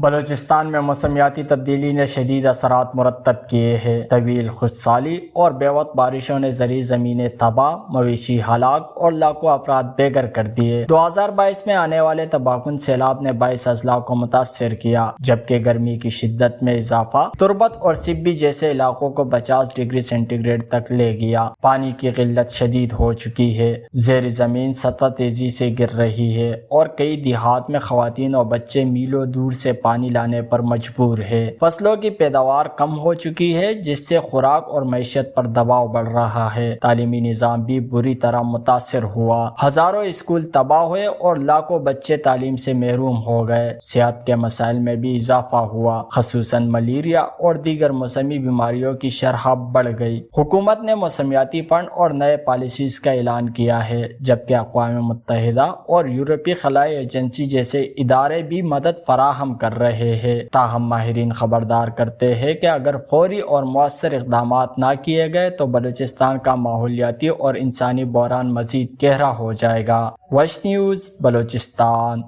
بلوچستان میں موسمیاتی تبدیلی نے شدید اثرات مرتب کیے ہیں۔ طویل خشک سالی اور بے وقت بارشوں نے زرعی زمینیں تباہ، مویشی ہلاک اور لاکھوں افراد بے گھر کر دیے۔ 2022 میں آنے والے تباہ کن سیلاب نے 22 اضلاع کو متاثر کیا، جبکہ گرمی کی شدت میں اضافہ تربت اور سبی جیسے علاقوں کو 50 ڈگری سینٹی گریڈ تک لے گیا۔ پانی کی قلت شدید ہو چکی ہے، زیر زمین سطح تیزی سے گر رہی ہے اور کئی دیہات میں خواتین اور بچے میلوں دور سے پانی لانے پر مجبور ہے۔ فصلوں کی پیداوار کم ہو چکی ہے، جس سے خوراک اور معیشت پر دباؤ بڑھ رہا ہے۔ تعلیمی نظام بھی بری طرح متاثر ہوا، ہزاروں اسکول تباہ ہوئے اور لاکھوں بچے تعلیم سے محروم ہو گئے۔ صحت کے مسائل میں بھی اضافہ ہوا، خصوصاً ملیریا اور دیگر موسمی بیماریوں کی شرح بڑھ گئی۔ حکومت نے موسمیاتی فنڈ اور نئے پالیسیز کا اعلان کیا ہے، جبکہ اقوام متحدہ اور یورپی خلائی ایجنسی جیسے ادارے بھی مدد فراہم کر رہے ہیں۔ تاہم ماہرین خبردار کرتے ہیں کہ اگر فوری اور مؤثر اقدامات نہ کیے گئے تو بلوچستان کا ماحولیاتی اور انسانی بحران مزید گہرا ہو جائے گا۔ وش نیوز، بلوچستان۔